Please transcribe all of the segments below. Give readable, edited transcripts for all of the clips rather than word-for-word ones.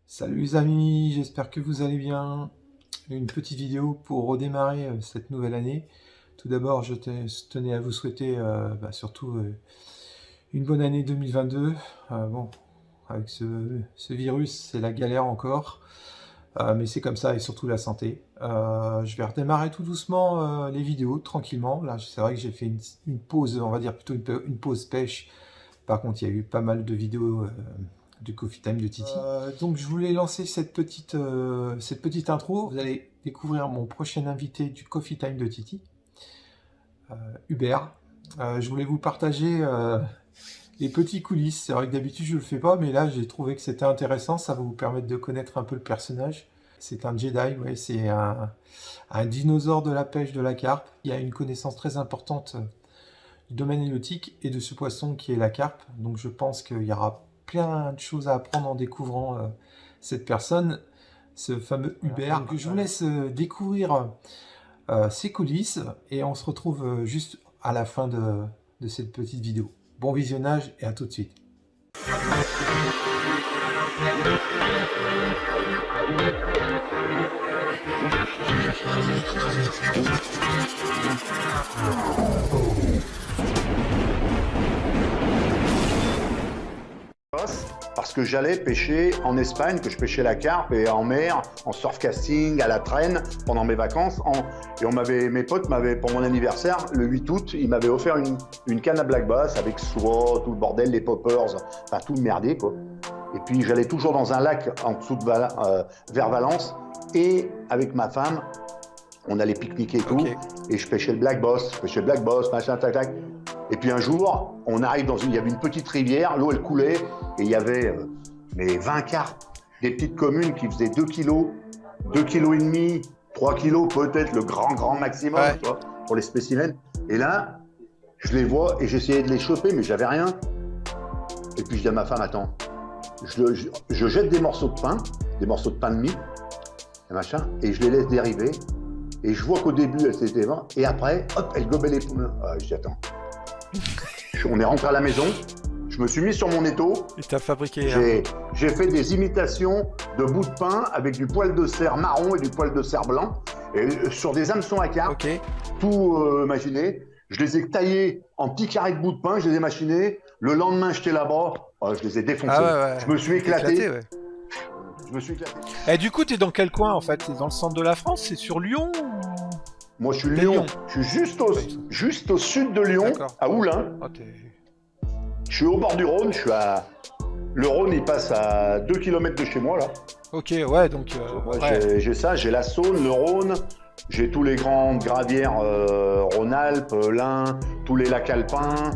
Salut les amis, j'espère que vous allez bien. Une petite vidéo pour redémarrer cette nouvelle année. Tout d'abord, je tenais à vous souhaiter surtout une bonne année 2022. Bon, avec ce virus, c'est la galère encore, mais c'est comme ça et surtout la santé. Je vais redémarrer tout doucement les vidéos, tranquillement. Là, c'est vrai que j'ai fait une pause, on va dire plutôt une pause pêche. Par contre, il y a eu pas mal de vidéos du Coffee Time de Titi. Donc je voulais lancer cette petite intro. Vous allez découvrir mon prochain invité du Coffee Time de Titi, Hubert. Je voulais vous partager les petits coulisses. C'est vrai que d'habitude je ne le fais pas, mais là j'ai trouvé que c'était intéressant. Ça va vous permettre de connaître un peu le personnage. C'est un Jedi, ouais, c'est un dinosaure de la pêche de la carpe. Il a une connaissance très importante du domaine héliotique et de ce poisson qui est la carpe. Donc je pense qu'il y aura plein de choses à apprendre en découvrant cette personne, ce fameux Hubert. Donc je vous laisse découvrir ses coulisses et on se retrouve juste à la fin de cette petite vidéo. Bon visionnage et à tout de suite. Parce que j'allais pêcher en Espagne, que je pêchais la carpe et en mer, en surfcasting, à la traîne, pendant mes vacances. Et mes potes m'avaient, pour mon anniversaire, le 8 août, ils m'avaient offert une canne à black bass avec soie, tout le bordel, les poppers, enfin tout le merdier, quoi. Et puis j'allais toujours dans un lac en dessous de vers Valence, et avec ma femme, on allait pique-niquer et tout, et je pêchais le black bass, machin, tac, tac. Et puis un jour, on arrive il y avait une petite rivière, l'eau elle coulait, et il y avait 20 carpes, des petites communes qui faisaient 2 kilos, 2 kilos et demi, 3 kilos peut-être, le grand maximum, ouais, tu vois, pour les spécimens. Et là, je les vois et j'essayais de les choper, mais j'avais rien. Et puis je dis à ma femme, attends, je jette des morceaux de pain de mie, et machin, et je les laisse dériver. Et je vois qu'au début, elles s'étaient 20, et après, hop, elles gobaient les poumons. Ah, je dis, attends. On est rentré à la maison, je me suis mis sur mon étau. Et t'as fabriqué j'ai fait des imitations de bouts de pain avec du poil de cerf marron et du poil de cerf blanc, et sur des hameçons à carpe, tout machiné. Je les ai taillés en petits carrés de bouts de pain, je les ai machinés. Le lendemain, j'étais là-bas, je les ai défoncés. Ah ouais. Je me suis éclaté. Ouais. Je me suis éclaté. Et du coup, t'es dans quel coin en fait? T'es dans le centre de la France? C'est sur Lyon ou... Moi, je suis Lyon. Je suis juste au sud de Lyon, à Oulin. Je suis au bord du Rhône. Le Rhône, il passe à 2 km de chez moi, là. Ok, ouais, donc... J'ai ça, j'ai la Saône, le Rhône. J'ai tous les grandes gravières Rhône-Alpes, l'Ain, tous les lacs alpins,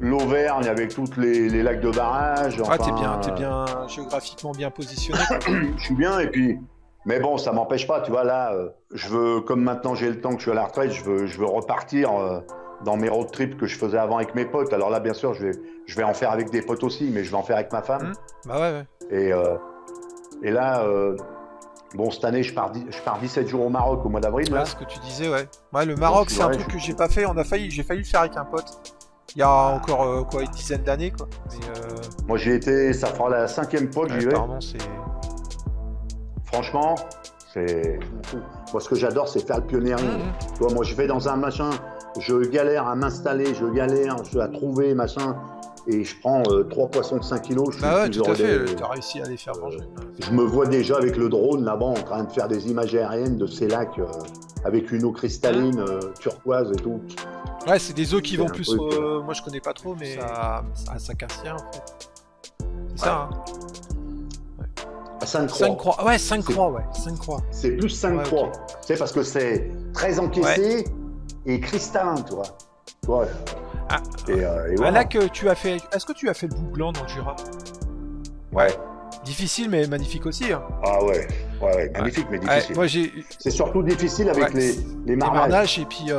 l'Auvergne avec tous les lacs de barrage. Enfin, t'es bien géographiquement bien positionné. Je suis bien, et puis... Mais bon, ça m'empêche pas, tu vois, là, je veux, comme maintenant j'ai le temps que je suis à la retraite, je veux repartir dans mes road trips que je faisais avant avec mes potes. Alors là, bien sûr, je vais en faire avec des potes aussi, mais je vais en faire avec ma femme. Bah ouais. Et là, bon, cette année, je pars 17 jours au Maroc au mois d'avril. Ouais, ce que tu disais, ouais. Ouais, le Maroc, c'est un truc que j'ai pas fait. J'ai failli le faire avec un pote. Il y a encore, une dizaine d'années, quoi. Mais, moi, j'y étais, ça fera la 5e fois que j'y vais. Apparemment, c'est... Franchement, moi ce que j'adore, c'est faire le pionniering. Tu vois, moi je vais dans un machin, je galère à m'installer, je galère à trouver machin, et je prends 3 poissons de 5 kilos. Bah ouais, tout à fait, t'as réussi à les faire manger. Je me vois déjà avec le drone là-bas en train de faire des images aériennes de ces lacs avec une eau cristalline, turquoise et tout. Ouais, c'est des eaux qui vont plus... moi je connais pas trop, mais à Saint-Cassien en fait. C'est ça, hein. À Sainte-Croix. Ouais, Sainte-Croix, ouais. Sainte-Croix. C'est plus Sainte-Croix. Ouais, okay. Tu sais, parce que c'est très encaissé et cristallin, tu vois. Ouais. Et voilà. Là que tu as fait... Est-ce que tu as fait le Bout Blanc dans le Jura? Ouais. Difficile, mais magnifique aussi. Hein. Ah ouais, magnifique, mais difficile. Moi, c'est surtout difficile avec les marnages. Et puis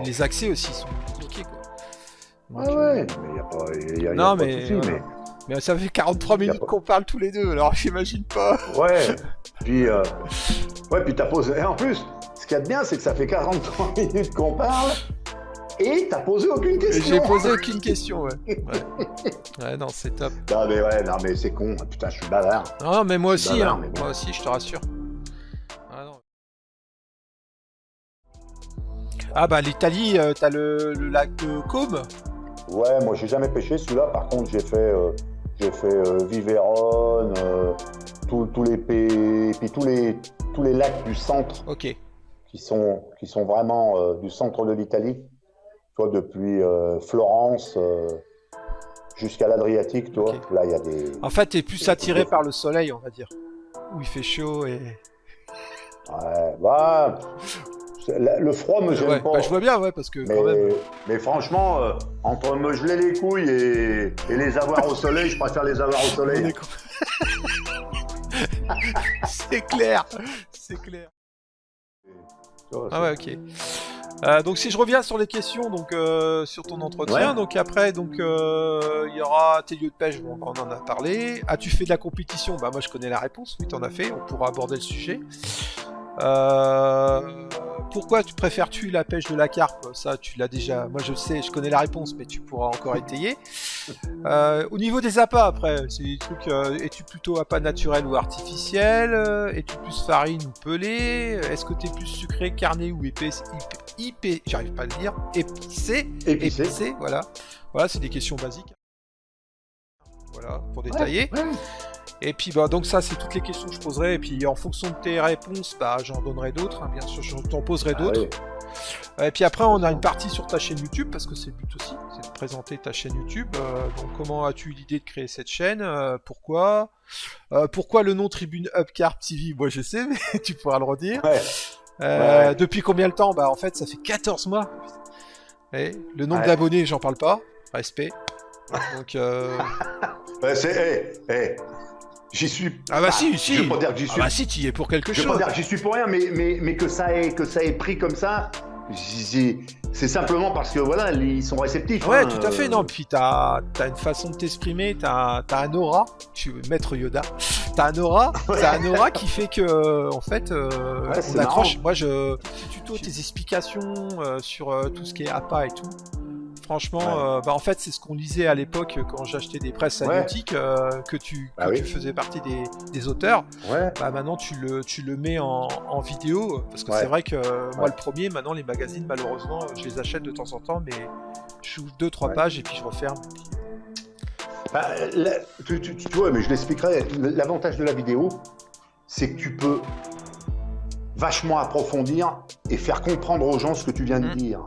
les accès aussi sont compliqués, quoi. Donc, ouais, mais il y a pas de souci, mais ça fait 43 minutes qu'on parle tous les deux, alors j'imagine pas. Ouais, puis t'as posé. Et en plus, ce qu'il y a de bien, c'est que ça fait 43 minutes qu'on parle, Et t'as posé aucune question. J'ai posé aucune question, ouais. Ouais, non, c'est top. Non, mais c'est con. Putain, je suis bavard. Non, mais moi aussi, bavard, hein. mais bon. Moi aussi, je te rassure. Ah, non. Ah bah l'Italie, t'as le lac de Côme. Ouais, moi j'ai jamais pêché celui-là. Par contre, j'ai fait Vivérone, tous les pays, puis tous les lacs du centre. Ok. Qui sont vraiment du centre de l'Italie. Tu vois, depuis Florence jusqu'à l'Adriatique, tu vois. Ok. Là, il y a des. En fait, t'es plus attiré par le soleil, on va dire. Où il fait chaud et. Ouais, bah. Le froid me gêne Ouais, pas. bah, je vois bien, ouais, parce que quand même. Mais franchement, entre me geler les couilles et les avoir au soleil, je préfère les avoir au soleil. C'est clair, c'est clair. Vois, ah ouais, ok. Donc si je reviens sur les questions, donc sur ton entretien, ouais. donc après, donc il y aura tes lieux de pêche, bon, on en a parlé. As-tu fait de la compétition? Bah moi je connais la réponse, oui t'en as fait, on pourra aborder le sujet. Pourquoi préfères-tu la pêche de la carpe? Ça, tu l'as déjà. Moi, je sais, je connais la réponse, mais tu pourras encore étayer. Au niveau des appâts, après, c'est des trucs. Es-tu plutôt appât naturel ou artificiel? Es-tu plus farine ou pelé? Est-ce que tu es plus sucré, carné ou épais? J'arrive pas à le dire. Épicé, voilà. Voilà, c'est des questions basiques. Voilà, pour détailler. Ouais. Et puis bah donc ça c'est toutes les questions que je poserai, et puis en fonction de tes réponses bah j'en donnerai d'autres, hein, bien sûr je t'en poserai d'autres. Oui. Et puis après on a une partie sur ta chaîne YouTube, parce que c'est le but aussi, c'est de présenter ta chaîne YouTube. Donc comment as-tu eu l'idée de créer cette chaîne? Pourquoi le nom Tribune Up Carp TV? Moi je sais, mais tu pourras le redire. Ouais. Depuis combien de temps? Bah en fait ça fait 14 mois. Et le nombre d'abonnés j'en parle pas, respect. Donc j'y suis. Ah bah si. Je veux pas dire que j'y suis. Ah bah si, tu y es pour quelque chose. Je veux pas dire que j'y suis pour rien, mais que ça ait pris comme ça, c'est simplement parce que voilà, ils sont réceptifs. Ouais, hein, tout à fait. Non, puis t'as une façon de t'exprimer, t'as un aura. Je suis maître Yoda. T'as un aura qui fait que en fait, on accroche. Moi, tu tuto tes explications sur tout ce qui est appât et tout. Franchement, bah en fait, c'est ce qu'on lisait à l'époque quand j'achetais des presses halieutiques, que tu faisais partie des auteurs. Ouais. Bah maintenant, tu le mets en vidéo, parce que c'est vrai que moi, le premier, maintenant, les magazines, malheureusement, je les achète de temps en temps, mais j'ouvre 2-3 pages et puis je referme. Bah, tu vois, mais je l'expliquerai. L'avantage de la vidéo, c'est que tu peux vachement approfondir et faire comprendre aux gens ce que tu viens de dire.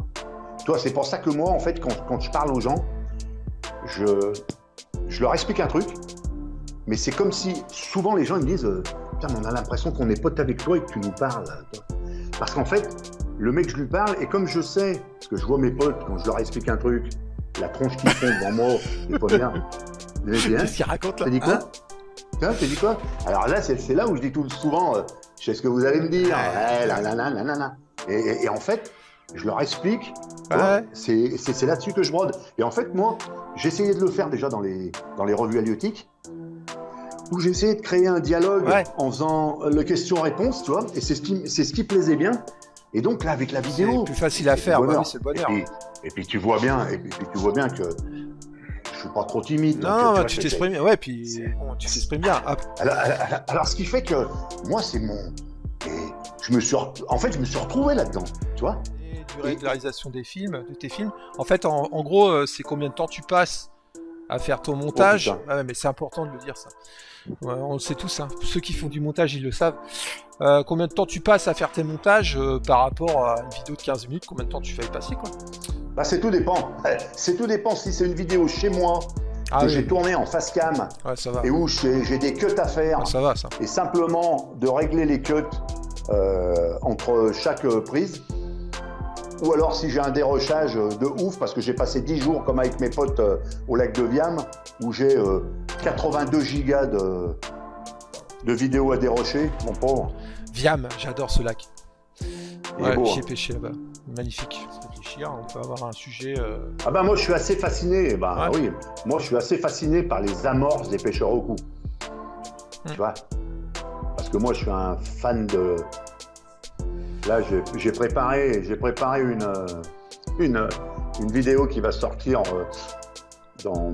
Toi, c'est pour ça que moi, en fait, quand je parle aux gens, je leur explique un truc, mais c'est comme si, souvent les gens ils me disent putain, on a l'impression qu'on est potes avec toi et que tu nous parles. Parce qu'en fait, le mec, je lui parle, et comme je sais, parce que je vois mes potes, quand je leur explique un truc, la tronche qu'ils font devant moi, c'est pas bien. Qu'est-ce qu'il raconte là? T'as dit quoi? T'as dit quoi? Alors là, c'est là où je dis tout souvent, je sais ce que vous allez me dire. Et en fait, je leur explique, c'est là-dessus que je brode. Et en fait, moi, j'essayais de le faire déjà dans les revues halieutiques, où j'essayais de créer un dialogue en faisant le question-réponse, tu vois, et c'est ce qui plaisait bien. Et donc là, avec la vidéo, c'est plus facile à faire, c'est le bonheur. Et puis tu vois bien, que je suis pas trop timide. Non, tu t'exprimes bien. Ouais, puis tu t'exprimes bien. Alors, ce qui fait que moi, c'est mon. Et je me suis retrouvé là-dedans, tu vois. Durée de réalisation de tes films. En fait, en gros, c'est combien de temps tu passes à faire ton montage. Mais c'est important de le dire, ça. On le sait tous, hein. Ceux qui font du montage, ils le savent. Combien de temps tu passes à faire tes montages par rapport à une vidéo de 15 minutes, combien de temps tu vas y passer, quoi? Bah, c'est tout dépend. C'est tout dépend si c'est une vidéo chez moi, que j'ai tourné en face cam, et où j'ai des cuts à faire. Ça va, ça. Et simplement de régler les cuts entre chaque prise. Ou alors si j'ai un dérochage de ouf, parce que j'ai passé 10 jours comme avec mes potes au lac de Viam, où j'ai 82 gigas de vidéos à dérocher, mon pauvre. Viam, j'adore ce lac. J'y ai beau, pêché là-bas. Magnifique. Réfléchir, on peut avoir un sujet... Ah bah moi je suis assez fasciné, oui, moi je suis assez fasciné par les amorces des pêcheurs au cou. Tu vois, parce que moi je suis un fan de... Là j'ai préparé une vidéo qui va sortir dans,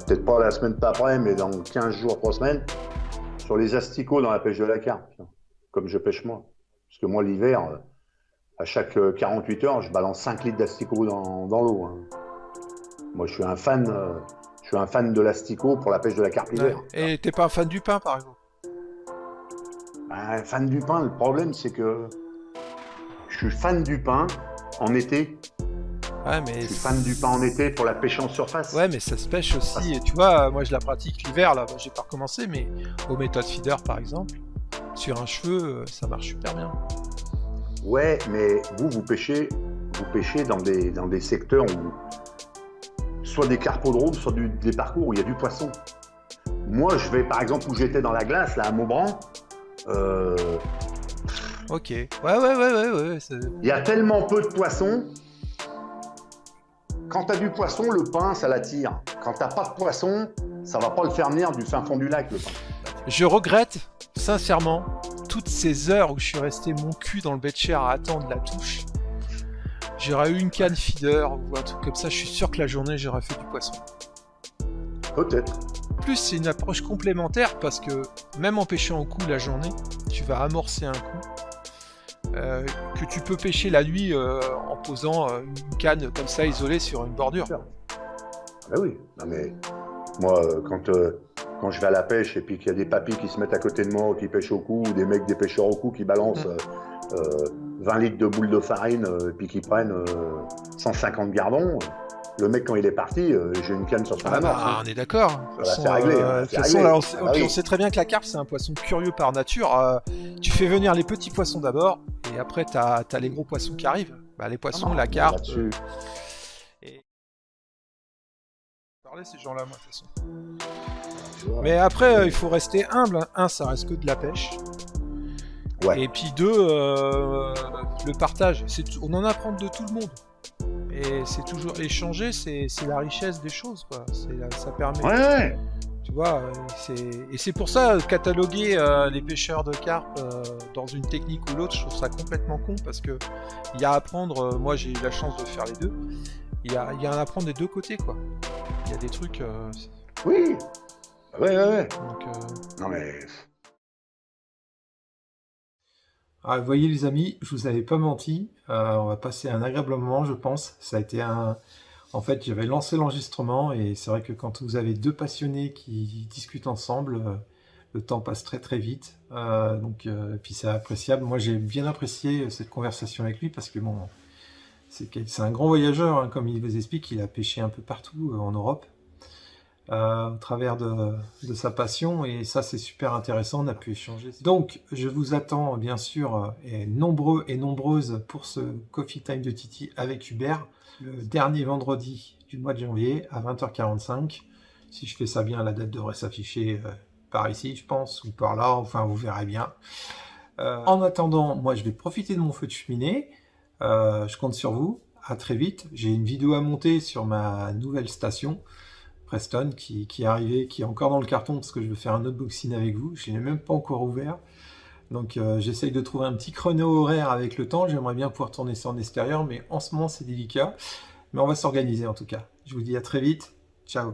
peut-être pas la semaine d'après, mais dans 15 jours, 3 semaines, sur les asticots dans la pêche de la carpe, comme je pêche moi. Parce que moi, l'hiver, à chaque 48 heures, je balance 5 litres d'asticots dans l'eau. Hein. Moi, je suis un fan de l'asticot pour la pêche de la carpe l'hiver. Ouais. Et t'es pas un fan du pain, par exemple? Ben, fan du pain, le problème, c'est que je suis fan du pain en été. Ouais, mais Je suis fan du pain en été pour la pêche en surface. ouais, mais ça se pêche aussi. Et tu vois, moi je la pratique l'hiver, là, j'ai pas recommencé, mais aux méthodes feeder par exemple, sur un cheveu, ça marche super bien. Ouais, mais vous pêchez dans des secteurs où soit des carpodromes, soit des parcours où il y a du poisson. Moi, je vais par exemple où j'étais dans la glace, là à Maubranc. Ok. Ouais. Il y a tellement peu de poissons. Quand tu as du poisson, le pain, ça l'attire. Quand tu n'as pas de poisson, ça va pas le faire venir du fin fond du lac, le pain. Je regrette, sincèrement, toutes ces heures où je suis resté mon cul dans le bécher à attendre la touche. J'aurais eu une canne feeder ou un truc comme ça, je suis sûr que la journée j'aurais fait du poisson. Peut-être. En plus, c'est une approche complémentaire parce que même en pêchant au coup la journée, tu vas amorcer un coup. Que tu peux pêcher la nuit en posant une canne comme ça isolée sur une bordure. Ah ben oui, non mais moi quand je vais à la pêche et puis qu'il y a des papis qui se mettent à côté de moi qui pêchent au coup, ou des mecs des pêcheurs au coup qui balancent 20 litres de boules de farine et puis qui prennent 150 gardons, le mec quand il est parti, j'ai une canne sur son amorce. On est d'accord. C'est réglé. De toute façon, là, on sait très bien que la carpe c'est un poisson curieux par nature. Tu fais venir les petits poissons d'abord et après t'as les gros poissons qui arrivent. Bah, les poissons, la carpe. Et... parler ces gens-là, moi, de toute façon. Mais après, il faut rester humble. Un, ça reste que de la pêche. Ouais. Et puis deux, le partage. On en apprend de tout le monde. Et c'est toujours échanger, c'est la richesse des choses, quoi. Ça permet. Ouais. Tu vois, et c'est pour ça cataloguer les pêcheurs de carpe dans une technique ou l'autre, je trouve ça complètement con parce que il y a à apprendre. Moi, j'ai eu la chance de faire les deux. Il y a à apprendre des deux côtés, quoi. Il y a des trucs. Oui. Ouais. Donc, non mais. vous voyez les amis, je vous avais pas menti, on va passer un agréable moment je pense. Ça a été en fait j'avais lancé l'enregistrement et c'est vrai que quand vous avez deux passionnés qui discutent ensemble, le temps passe très très vite. Puis c'est appréciable. Moi j'ai bien apprécié cette conversation avec lui parce que bon, c'est un grand voyageur, hein, comme il vous explique, il a pêché un peu partout en Europe. Au travers de sa passion et ça c'est super intéressant, on a pu échanger. Donc je vous attends bien sûr et nombreux et nombreuses pour ce Coffee Time de Titi avec Hubert le dernier vendredi du mois de janvier à 20h45. Si je fais ça bien, la date devrait s'afficher par ici je pense, ou par là, enfin vous verrez bien. En attendant, moi je vais profiter de mon feu de cheminée, je compte sur vous, à très vite. J'ai une vidéo à monter sur ma nouvelle station Preston qui est arrivé, qui est encore dans le carton parce que je veux faire un unboxing avec vous. Je l'ai même pas encore ouvert. Donc j'essaye de trouver un petit chrono horaire avec le temps. J'aimerais bien pouvoir tourner ça en extérieur, mais en ce moment c'est délicat. Mais on va s'organiser en tout cas. Je vous dis à très vite. Ciao.